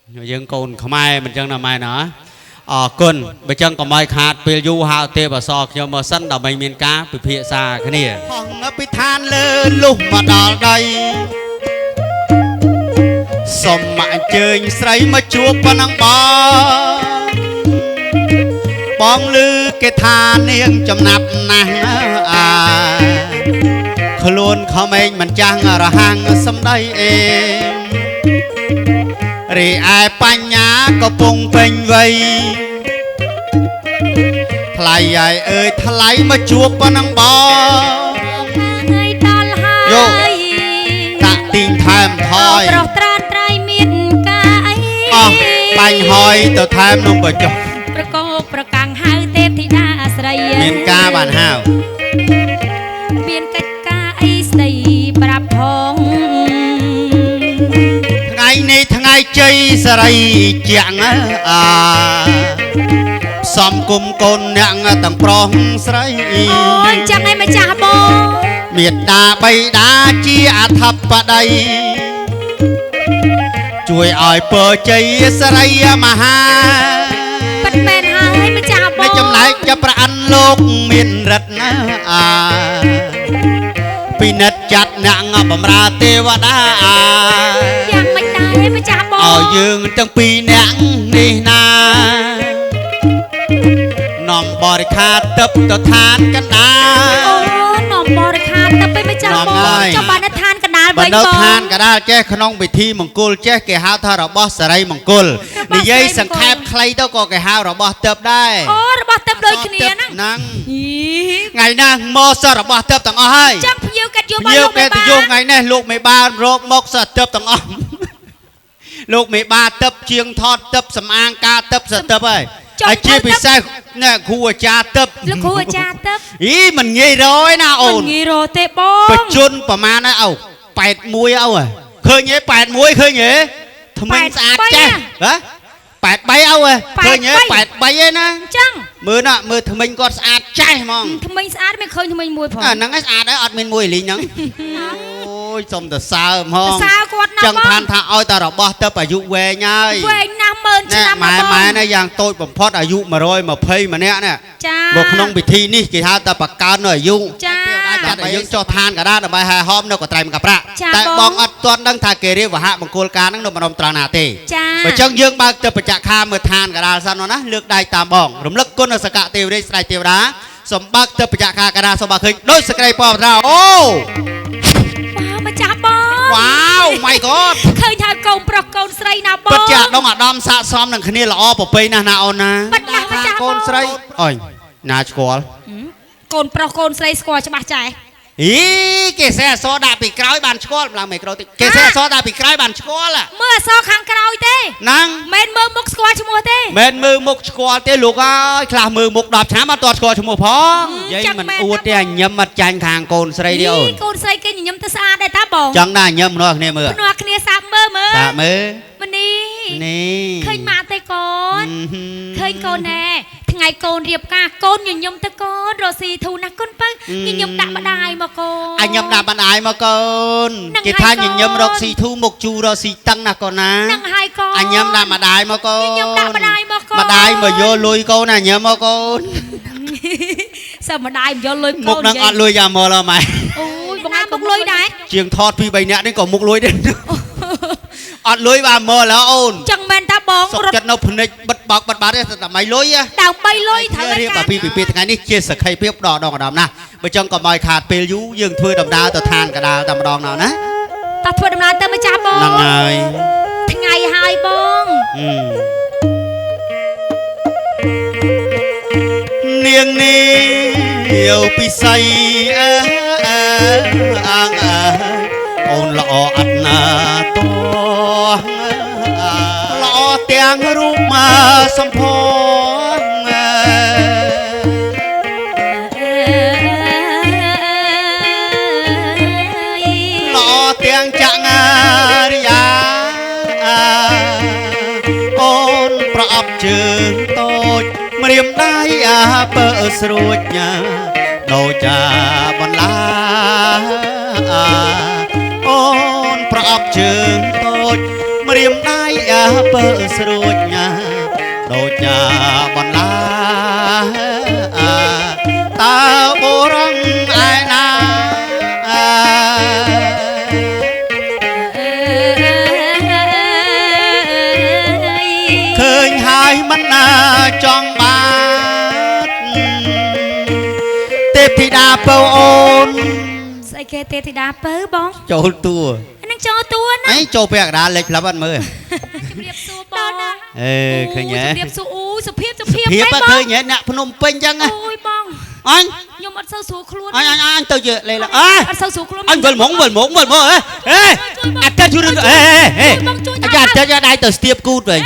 dương cồn không ai mình chân là mai nữa cồn bây chân còn mai khát bê du hào tê bà so cho mà sân đào mình miền cá bị phía xa cái này hòn ở bị than lên lúc mà đào đây xóm mạng chơi sấy mà chúa pa năng bong lư cái than niêng chầm nạp nàng luôn không anh mình chăng ở hàng xóm đây em rì ai pan nhá có bông phình vây thay ai ơi thay mà chúa pa năng vô tạ tin tham thôi bánh hỏi tao tham nông bờ chọc miền ca bản hào ngày này thằng ai chơi sợi chẳng xóm cùng con nặng tầng prong sợi chẳng ai mà trả bố miệt đà bay đá chia thập ở đây chuối ỏi bờ chơi sợi mà ha bật bèn hai mà trả bốในจำไหนจะประอันโลกมินรัตนะปีนัดจัดนางบำราเทวดายังไม่ได้มาจับบ่ยืนตั้งปีนังนี่นาหน่อมบริคาตับต่อทานกันได้หน่อมบริคาตับไปมาจับบ่เจ้าบ้านทานกันได้บ้านทานกันได้แจ้ขนมไปที่มังกรแจ้แกหาทารบอสไรมังกรนี่ยัยสังแคบใครต้องก็แกหารบอสเติบได้ระบอสเติบโดยขี้เนียนั่งไงนะมอสระบอสเติบต่างอ้อยจับพยิ้วกัดโยบ้านลูกไม่บ้านไงนะลูกไม่บ้านโรคมกสเติบต่างอ้อลูกไม่บ้านเติบเชียงทอดเติบสำอางกาเติบสเติบเอ้ยไอ้เจี๊ยบไปใส่เนี่ยครูจ่าเติบแล้วครูจ่าเติบมันงี้ร้อยนะโอนงี้โรเตะบอลประจุนประมาณนะเอา8 มวยเอาเคยเงี้ย8 มวยเคยเงี้ยทำไมสะอาดแจ้ฮะ8 ใบเอาเคยเงี้ย8 ใบนะจังมือน่ะมือทำไมก็สะอาดใจมองทำไมสะอาดไม่เคยทำไมมวยพอนั่งสะอาดได้อดเมนมวยลีนังโอ้ยสมแต่สาวมองจังพันท่าเอาแต่เราบอกเติบอายุเวงไงเวงน้ำเมินชนะมาเนี่ยอย่างโตผมพอดอายุมาร้อยมาเพย์มาเนี่ยบอกน้องไปทีนี่กี่ท่าแต่ปากกาหน่อยยุ่งจัดอายุจอทานก็ได้แต่ใบหาหอมเนี่ยก็ไตรมันกับพระแต่บองอัดตัวดังทาเกเรียว่าหะบังโกลการนั่งนมนมตรานาเตไปจังยืงบางจะไปจักข้ามมือทานก็ได้ซะเนาะนะเลือกได้ตามบองรวมเลิกก้นสกัดเตียวได้ใส่เตียวนะสมบัติจะไปจักข้ากระดาสมบัติเคยโดยสกัดปอบเราโอ้มาจับบอว้าวไม่ก็เคยทำกงปลอกกนใส่นาบอปัจจัยต้องอดอมสะสมหนึ่งคณีละอ้อปไปนะนาเอานะปัจจัยมาจับกนใส่โอ้ยนาสกอลกนปลอกกนใส่สกอลจะมาใจเกษรโซดาปีกร้อยบานสกอลเราไม่กรอติเกษรโซดาปีกร้อยบานสกอลเมื่อซอขังกรอยเต้นั่งเมนมือมุกสกอลชมัวเต้เมนมือมุกสกอลเต้ลูกอ้อยคลามือมุกดอบช้ามาตัวสกอลชมัวพอยัยมันอวดเนี่ยยำมัดจันทางโกนใส่เดียวโกนใส่กินยำตะสะอาดได้ตาบองจังได้ยำนัวเนี่ยมือนัวเนี่ยสามมือมันนี่เคยมาแต่ก่อนเคยโกนแน่ไงโกนเรียบกาโกนยำตะโกนโรซีทูนักก้นปังยำดักบันไดมาโกนยำดักบันไดมาโกนกิท่ายำโรซีทูมกจูโรซีตั้งนักก่อนนะนั่งไฮโกนยำดักบันไดมาโกนยำดักบันไดมาโกนบันไดมาโยลุยโกนนะยำมาโกนสมัยได้โยลุยโกนมุกนักอัดลุยยำมาแล้วไหมโอ้ยบังไงมุกลุยได้เชียงทอดพี่ใบเนี้ยนี่ก็มุกลุยเด่นอัดลุยว่ามาแล้วโอนจังแมนตาบองสกัดนพนิบัดบอกบัดบาร์ได้แต่ไม่ลุยอะดาวไปลุยทั้งเรียกว่าพี่ปีทั้งนี้เชี่ยสกายเพียบดอกดำนะไปจังก็มอยขาดเปยุยังถ้วยดำดาวต่อทานกระดาษดำดองหน่อยนะตัดถ้วยดำดาวเติมมาจ้าบองนั่งไงทั้งไงหายบองเนียงนี้เดี่ยวปีใสอ่างโอนละออัดนาตัวละอเตียงรูปมาสัมพงละอเตียงจังริยาโอนประอับเชิงโตดเรียมได้เปิดสรุปยาโดจาบรรลาโอนประอับเชิงโตด ម្រាមដៃពើស្រួចញ៉ាដូចញ៉ាបន្លាតើបុរងឯណាឃើញហើយមិនណាចង់បាទទេពធីតាពៅអូនស្អីគេទេពធីតាពៅបងចូលតួនឹងចូលតួណាអីចូលពាក់កណ្ដាលលេខផ្លាប់អត់មើលជំរាបសួរបងឃើញហ៎ជំរាបសួរអូសុភាពភាពឃើញហ៎អ្នកភ្នំពេញចឹងអូយបងអញខ្ញុំអត់សូវស្រួលខ្លួនអញទៅជិះលេអអត់សូវស្រួលខ្លួនអញវិលហ្មងអត់ទៅជួយអាចារ្យទៅដៃទៅស្ទាបគូតវិញ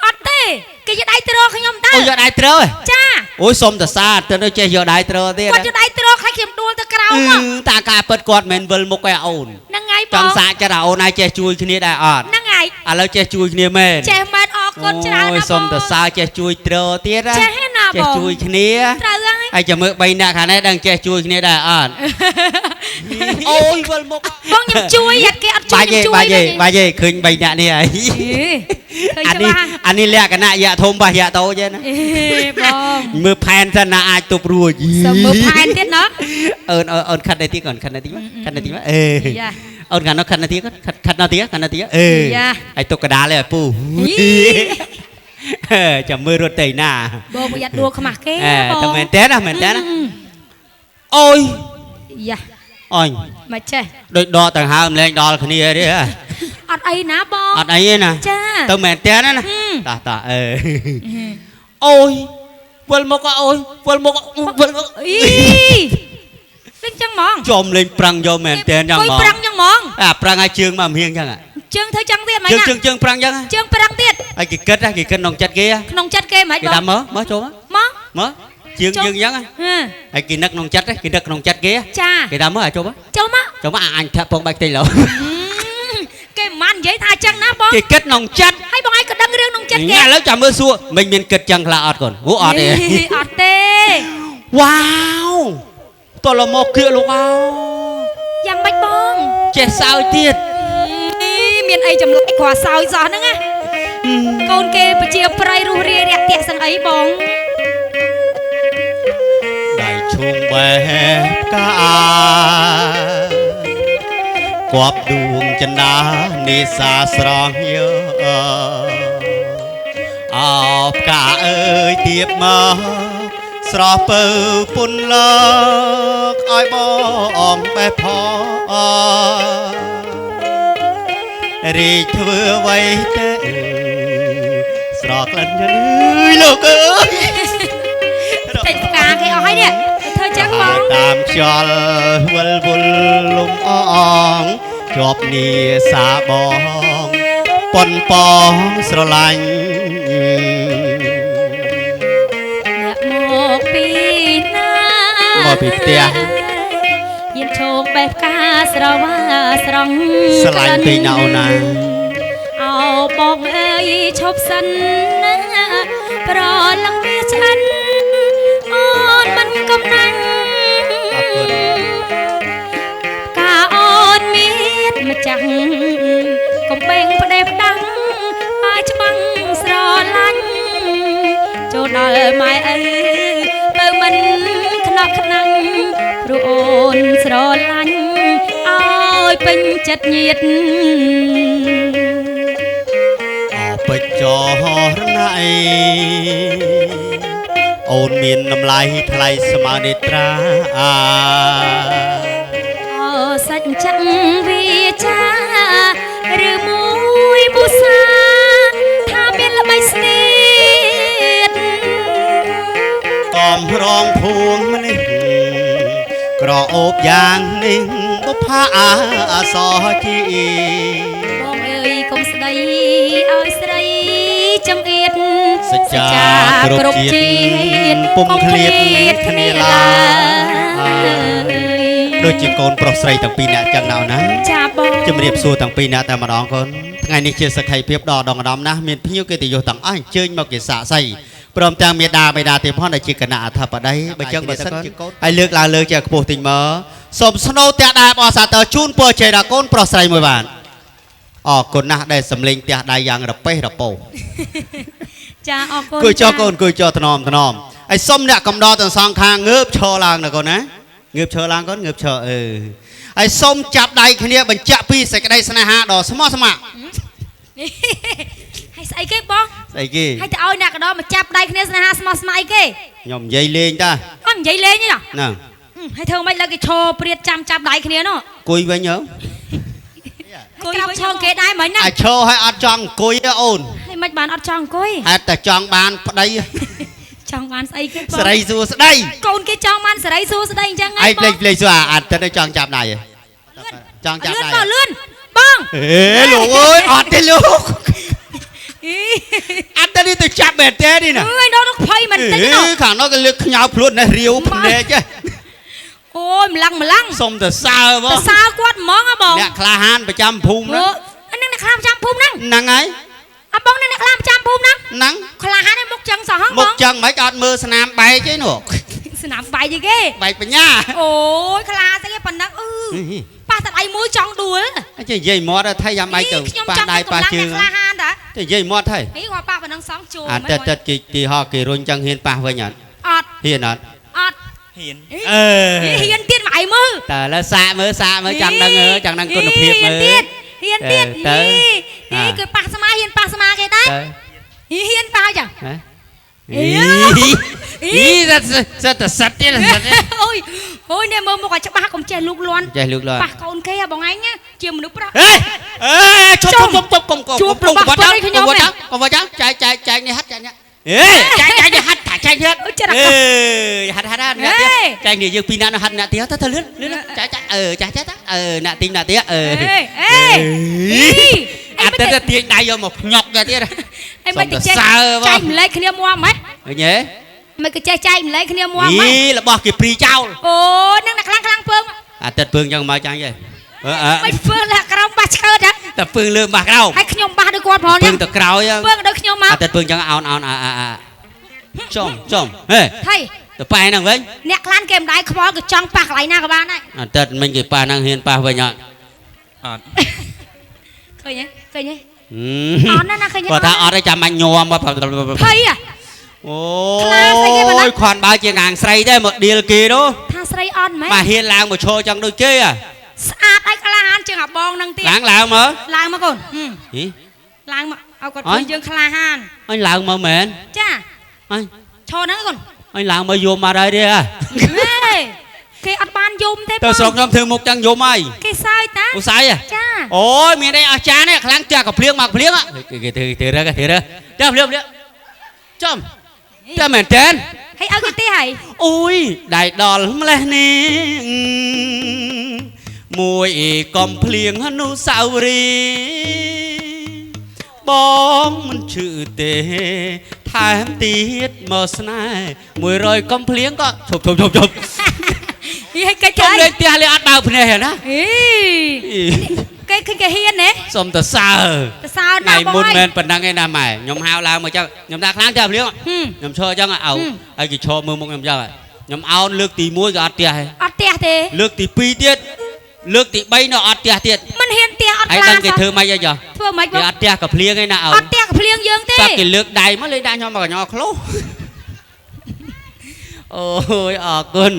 អត់ទេគេយកដៃទ្រខ្ញុំតើអូយកដៃទ្រចាអូយសុំតសាទៅនៅចេះយកដៃទ្រទៀតគាត់យកដៃទ្រខ្លាចខ្ញុំដួលទៅក្រោមមកតាការពិតគាត់មិនវិលមុខឯអូនហ្នឹងហើយបងចង់សាកចិត្តអូនឲ្យចេះជួយគ្នាដែរអត់ហ្នឹងហើយឥឡូវចេះជួយគ្នាមែនចេះមែនអរគុណច្រើនណាស់បងអូយសុំតសាចេះជួយទ្រទៀតចេះណាបងចេះជួយគ្នាត្រូវហើយចាំមើល3នាក់ខាងនេះដឹងចេះជួយគ្នាដែរអត់អូយវិលមុខបងខ្ញុំជួយអត់គេអត់ជួយខ្ញុំជួយបាច់ទេឃើញ3នាក់នេះហើយអានេះលក្ខណៈយៈធំបះយៈតូចទេណាបងមើលផែនសិនណាអាចទប់រួចសូមមើលផែនទៀតណាអូនខិតនេះទៀតខិតនេះទៀតអូនខាងនោះខិតនេះទៀតខិតនោះទៀតហើយទុកកដាលឯពូចាំមើលរត់ទៅណាបងប្រយ័ត្នដួលខ្មាស់គេតែមែនតើអូយយ៉ាអញមកចេះដូចដកទៅហើមលែងដល់គ្នាទេអត់អីណាបងអត់អីទេណាចាទៅមែនតើណាតាអូយវិលមកអូយវិលមកអីលេងចឹងហ្មងចំលេងប្រាំងយកមែនតើចឹងហ្មងប្រាំងចឹងហ្មងប្រាំងឲ្យជើងមកមៀងចឹងជើងធ្វើចឹងទៀតហ្មងជើងប្រាំងចឹងជើងប្រាំងទៀតហើយគេគិតក្នុងចិត្តគេក្នុងចិត្តគេហ្មងបងគេតាមមើលចូលមកជើងយើងចឹងហើយគេនឹកក្នុងចិត្តគេនឹកក្នុងចិត្តគេចាគេតាមមើលចូលមកអញថាពងបាច់ខ្ទេចឡូវគេមិននិយាយថាចឹងណាបងគេគិតក្នុងចិត្តហើយបងឯងក៏ដឹងរឿងក្នុងចិត្តគេឥឡូវចាំមើលសួរមិនមានគិតចឹងខ្លះអត់កូនអត់ទេអត់ទេវ៉ាវតលមកគៀកលោកអើយ៉ាងម៉េចបងចេះសើចទៀតមានអីចម្លែកគ្រាសើចសោះហ្នឹងណាកូនគេបជាប្រៃរុះរាយរាក់ទាក់សឹងអីបងដៃឈូងបែបកាគប់ដួងចិន្តានេសាស្រងយើអោផ្កាអើយទៀបមកស្រស់ពើពុនលើកឲ្យបងបែបផងរីកធ្វើអ្វីទៅស្រក់ក្លិនយឺលោកអើយតែផ្កាគេអស់ហើយនេះធ្វើចឹងបងតាមខ្យល់វិលវល់លំអងជាប់នីសាបងប៉ុនប៉ងស្រឡាញ់អ្នកមកពីណាមកពីផ្ទះយានឈោកបេះផ្កាស្រវាស្រង់ស្រឡាញ់ពេកណាអូនណាអោបងអើយឈប់សិនណាប្រឡងវាឆ្អិនអូនមិនកំណាញ់អរគុណកាអូនមានម្ចាស់កំពេងផ្ដេផ្ដាំងឲ្យច្បាំងស្រឡាញ់ចូលដល់ម៉ែអើយបើមិនខ្នក់ខ្នាញ់ព្រោះអូនស្រឡាញ់ឲ្យពេញចិត្តញាតពេជ្រចរណៃអូនមានតម្លៃថ្លៃស្មើនេត្រាសាច់ចឹងវាចាឬមួយបុសាថាមានល្បីស្នេហ៍កំរងភួងម្នេះក្រអូបយ៉ាងនេះបុផាអសជីបងអើយកុំស្ដីឲ្យស្រីចង្អៀតសច្ចាគ្រប់ជាតិពុំឃ្លាតគ្នាឡើយដូចជាកូនប្រុសស្រីទាំងពីរនាក់ចឹងណាចាបងជំរាបសួរទាំងពីរនាក់តែម្ដងកូនថ្ងៃនេះជាសក្ខីភាពដ៏ដងដំណាស់មានភ្ញៀវកិត្តិយសទាំងអស់អញ្ជើញមកជាសាក្សីព្រមទាំងមេដាបេដាទេផងដែលជាគណៈអធិបតីបើចឹងបើសិនជាកូនហើយលើកឡើងលើកជាខ្ពស់តិចមកសូមស្នូតាក់ដែរបងសាទរជូនពរជ័យដល់កូនប្រុសស្រីមួយបាទ គុណណាស់ដែលសម្លេងផ្ទះដៃយ៉ាងរប៉េះរប៉ោ ចាអរគុណ គួយចោកូនគួយចោថ្នមហើយសុំអ្នកកំដរទាំងសងខាងងើបឈរឡើងណាកូនណាងើបឈរឡើងកូនងើបឈរហើយសុំចាប់ដៃគ្នាបញ្ជាក់ពីសេចក្តីស្នេហាដ៏ស្មោះស្ម័គ្រ ហើយស្អីគេបង ស្អីគេ ហើយទៅឲ្យអ្នកកដោមកចាប់ដៃគ្នាស្នេហាស្មោះស្ម័គ្រអីគេ ខ្ញុំនិយាយលេងតា អត់និយាយលេងទេណា ហ្នឹង ហើយធ្វើមិនលើគេឈរព្រាតចាំចាប់ដៃគ្នានោះ គួយវិញហ៎ គួយឈរគេដែរមិញណា អាចឈរឲ្យអត់ចង់អង្គុយទេអូន ហើយមិនបានអត់ចង់អង្គុយ ហេតុតែចង់បានប្តី ចង់បានស្អីគេបង សេរីសួស្តី កូនគេចង់បានសេរីសួស្តីអញ្ចឹង ឯងភ្លេចសួរអត់ទៅចង់ចាប់ដៃចង់ចាប់ដៃ លឿនបង លោកអើយអត់ទេលោកអត់ទៅនេះទៅចាប់មែនទេនេះណា អើយដល់ភ័យមិនតិចទេ ខាងនោះក៏លើកខ្ញោភ្លួតនេះរាវភ្នែក អូយម្លាំង សុំទៅសើបង ទៅសើគាត់ហ្មងហ៎បង អ្នកក្លាហានប្រចាំភូមិហ្នឹង ហ្នឹងអ្នកខ្លាប្រចាំភូមិហ្នឹង ហ្នឹងហើយ អបងអ្នកខ្លាប្រចាំភូមិហ្នឹង ហ្នឹង ខ្លាហានឯមុខចឹងសោះហ៎ មុ ប ខ ង ចឹងមិនអត់មើលស្នាមបែកទេនោះ ស្នាមបាយយីគេ បែកបញ្ញា អូយខ្លាស្អីគេប៉ុណ្ណឹងប៉ះតែដៃមួយចង់ដួល ចេះនិយាយមាត់ថៃយ៉ាងម៉េចទៅ ខ្ញុំ ប៉ះ ចង់ ដៃ តែ ប៉ះ កម្លាំង ជើ អ្នក ង ខ្លាហានតា ទៅនិយាយមាត់ថៃ ហីគាត់ប៉ះប៉ុណ្ណឹងសងជួ អត់ទៅគេហោគេរុញចឹងហ៊ានប៉ះវិញអត់ អត់ ហ៊ានអត់ អត់ ហ៊ាន ហ៊ានទៀតមកអីមើល តើលើសាកមើលចាំដឹងគុណភាពមើល ហ៊ានទៀត ទៅ នេះគឺប៉ះស្មាហ៊ានប៉ះស្មាគេដែរ ទៅ ហ៊ានប៉ះចឹង ហ៎សិតតែសិតទៀត អូយនេះមើលមកឲ្យច្បាស់កុំចេះលូកលាន់ ចេះលូកលាន់ ប៉ះកូនគេហ៎បងឯងជាមនុស្សប្រុស ហេជប់កុំចែកនេះហាត់ចែកនេះចែកនេះហាត់ចែកនេះហាត់ចែកនេះយើងពីរនាក់ហាត់អ្នកទៀតទៅលឿនចែកអ្នកទីអ្នកទៀតអត់ទៅទាញដៃយកមកភ្ញក់ទៅទៀត អីមិនទៅចេះចែកម្លែកគ្នាមួមហ៎ ឃើញទេ មិនក៏ចេះចែកម្លែកគ្នាមួមហ៎ របស់គេព្រីចោល អូនឹងតែខ្លាំងពើង អាទិតពើងចឹងមកចាញ់ទេ មិនពើងលះក្រោមបាសឆ្កើត តែពើងលើបាសក្រោម ហើយខ្ញុំបាសដូចគាត់ផង ពើងទៅក្រោយ ពើងដូចខ្ញុំមក អាទិតពើងចឹងអោនចំហេ ថៃ ទៅប៉ែហ្នឹងវិញ អ្នកខ្លានគេមិនដែរខ្វល់ក៏ចង់ប៉ះកន្លែងណាក៏បានដែរ អាទិតមិញគេប៉ះហ្នឹងហ៊ានប៉ះវិញអត់ អត់ ឃើញទេ អ អត់ណាឃើញទេ គាត់ថាអត់ទេចាំបាញ់ញោមមក ភ័យ អូយខនបើជាងាងស្រីទេមកឌីលគេនោះ ថាស្រីអត់មែន បាទហ៊ានឡើងមកឈរចឹងដូចគេហ៎ ស្អាតឲ្យក្លាហានជាងអាបងនឹងទៀត ឡើងមើល ឡើងមកកូន ហី ឡើងមកឲ្យគាត់ឃើញយើងក្លាហាន អញឡើងមើលមែន ចា អញ ឈរហ្នឹងកូន អញឡើងមើលយំមកហើយទេ គេអត់បានយំទេ ទៅស្រុកខ្ញុំធ្វើមុខចឹងយំហើយ គេសើចតា អូស័យ ចា អូយមានអីអស្ចារ្យនេះខ្លាំងចាស់ក៏ភ្លៀងមកភ្លៀងគេធ្វើរឹកចាភ្លៀងចំតែមែនតើ ហើយឲ្យគេទេហើយ អូយដៃដល់ម្លេះនេះមួយកំភ្លៀងអនុស្សាវរីយ៍បងមិនឈឺទេថែមទៀតមកស្នេហ៍100កំភ្លៀងក៏ឈប់ ហើយគេ ចុំលេងផ្ទះលេងអត់បើភ្នែកណា គេឃើញគេហ៊ានទេ សុំទៅសើ ទៅសើណា ថ្ងៃ បង មុន ហើយ មែនប៉ុណ្ណឹងឯណាម៉ែខ្ញុំហៅឡើងមកចឹងខ្ញុំដាក់ខ្លាំងតែភ្លៀងខ្ញុំឈរចឹងឲ្យហើយគេឈរមើលមុខខ្ញុំចឹងខ្ញុំអោនលើកទី1ក៏អត់ផ្ទះ អត់ផ្ទះទេ លើកទី2ទៀតលើកទី3នៅអត់ផ្ទះទៀត មិនហ៊ានផ្ទះអត់ ហើយ ខ្លា ដឹងគេធ្វើម៉េចអីចុះ ធ្វើម៉េចប គេ ង អត់ផ្ទះក៏ភ្លៀងឯណាអោ អត់ផ្ទះក៏ភ្លៀងយើងទេ តែគេលើកដៃមកលេងដាក់ខ្ញុំមកកញ្ញោខ្លុសអូយអរគុណ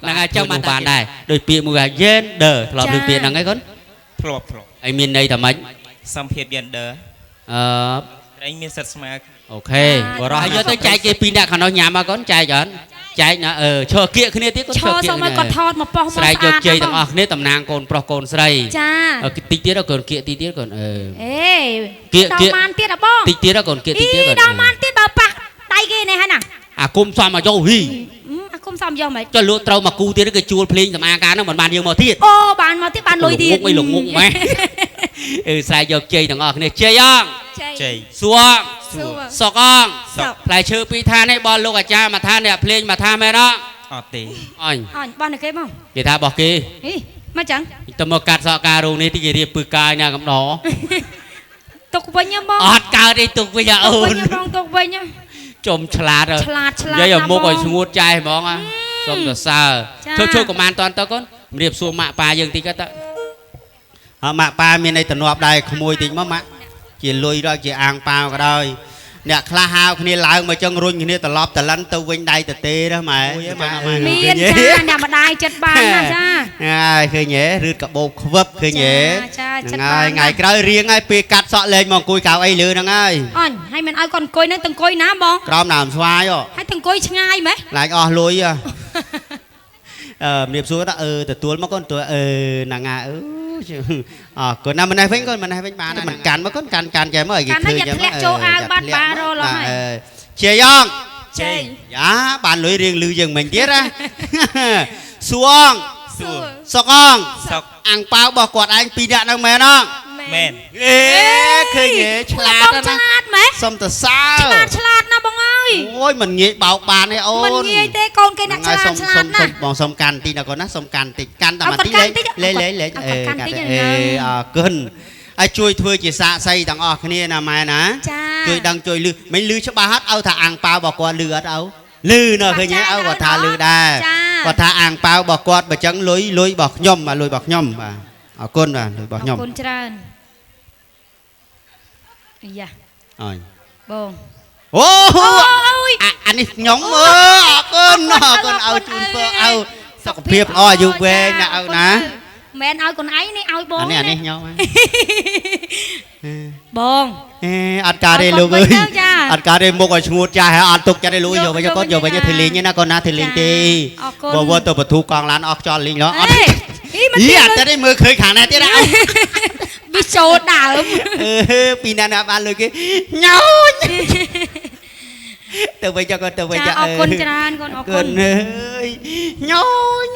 ហ្នឹងហើយចឹងបានដែរដោយពាក្យមួយថា gender ធ្លាប់លើពាក្យហ្នឹងឯងកូន ធ្លាប់ ហើយមានន័យថាម៉េច សម្ភារ gender អឺ ឯងមានសិទ្ធស្មើ អូខេបរោះយកទៅចែកគេពីរអ្នកខាងនោះញ៉ាំមកកូនចែកអត់ចែកណាឈរគៀកគ្នាទៀតកូន ឈរសុំឲ្យគាត់ថតមកប៉ោះមក ស្រែកយកជ័យទាំងអស់គ្នាតំណាងកូនប្រុសកូនស្រី ចា តិចទៀតកូនគៀកតិចទៀតកូនអេ គៀក ដល់បានទៀតអាបង តិចទៀតកូនគៀកតិចទៀតកូន ដល់បានទៀតបើប៉ះដៃគេនេះហ្នឹងណា អាគុំសំមកយកហ៊ី អាគុំសំយកមិន ចុះលក់ត្រូវមកគូទៀតគេជួលភ្លេងសម្អាការហ្នឹងមិនបានយើងមកទៀត អូបានមកទៀតបានលុយទៀត លងមុខម៉ែស្រែកយកជ័យទាំងអស់គ្នាជ័យអង ជ័យ សួងសុកអងផ្លែឈើពីរថានេះបោះលោកអាចារ្យមកថាអ្នកភ្លេងមកថាមែនអត់ អត់ទេ អញ អញបានតែគេបង គេថាបោះគេ ហីមកចឹង ទៅមកកាត់សក់ការរូងនេះទីគេរៀបពឹសកាយណាកំដរ ទុកវិញបង អត់កើតទេទុកវិញអូន បងទុកវិញ ចំឆ្លាត ឆ្លាត និយាយឲ្យមុខឲ្យស្ងួតចែហ្មងសុំសរសើរជួយកុំបានតន់ទៅកូនរៀបសួរម៉ាក់ប៉ាយើងតិចទៅ ម៉ាក់ប៉ាមានអីតំណប់ដែរក្មួយតិចមកម៉ាក់ជាលុយដល់ជាអាងប៉ាក៏ដោយអ្នកខ្លះហៅគ្នាឡើងមកចឹងរុញគ្នាត្រឡប់តលិនទៅវិញដៃទៅទេណាម៉ែ មានចាអ្នកម្ដាយចិត្តបានណាចា ហើយឃើញហ៎រឺតកបោកខ្វឹបឃើញហ៎ ចាចិត្ត ហ្នឹង បា ហើយ ន ថ្ងៃក្រោយរៀងហើយពេលកាត់សក់លេងមកអង្គុយកៅអីលឺហ្នឹងហើយ អញហើយមិនឲ្យកូនអង្គុយនឹងទៅអង្គុយណាបង ក្រោមដើមស្វាយហ៎ ហើយទៅអង្គុយឆ្ងាយម៉េះ ឡាញអស់លុយហ៎មៀបសួរថាទទួលមកកូនទទួលហ្នឹងហើយកូនណាម្នេះវិញកូនម្នេះវិញបានមិនកាន់មកកូនកាន់ចេះមកឲ្យគេធ្វើចឹងជាយ៉ង ជ័យ យ៉ាបានលុយរៀងលឺយើងមិញទៀតណាសួង សួរ សុកង សុក អាំងប៉ាវរបស់គាត់ឯងពីរនាក់ហ្នឹងមែនអត់ មែន ឃើញហ៎ឆ្លាត បងឆ្ ណា លាតម៉េះ សុំទៅសើ ឆ្លាតណាបងអើយ អូយមិនងាយបោកបានទេអូន មិនងាយទេកូនគេអ្នកឆ្លាតឆ្លាតណាស់ បងសុំកាន់តិចណាកូនណាសុំកាន់តិចកាន់តែ អើ មួយ គាត់ តិច កាន់តិច លេង គាត់កាន់តិចហ្នឹង អរគុណហើយជួយធ្វើជាសាកសីទាំងអស់គ្នាណាម៉ែណា ចា ជួយដឹងជួយលឺមិនលឺច្បាស់អត់ឲ្យថាអាំងប៉ាវរបស់គាត់លឺអត់ឲ្យលឺណ៎ឃើញទេឲ្យគាត់ថាលឺដែរគាត់ថាអាំងប៉ាវរបស់គាត់បើចឹងលុយរបស់ខ្ញុំបាទលុយរបស់ខ្ញុំបាទអរគុណបាទលុយរបស់ខ្ញុំ អរគុណច្រើនយ៉ា អើយ បង អូ អូយ អានេះខ្ញុំអរគុណឲ្យជូនពរឲ្យសុខភាពល្អអាយុវែងណាឪណា មែនឲ្យកូនឯងនេះឲ្យបង អានេះខ្ញុំ បង អត់ការទេលោកអើយអត់ការទេមុខឲ្យឈ្ងួតចាស់ហើយអត់ទុកចិត្តទេលោកយកវិញកូនយកវិញទៅលេងណាកូនណាទៅលេងទេបើវត្តទៅបទូកងឡានអស់ខ្យល់លេងអត់ មិន យីអត់ទេមើលឃើញខាងណាទៀតអើ វាចូលដើម ពីណាណាបានលុយគេញ៉ោញទៅវិញចុះគាត់ទៅវិញ ចាអរគុណច្រើនកូនអរគុណ អើយញ៉ោញ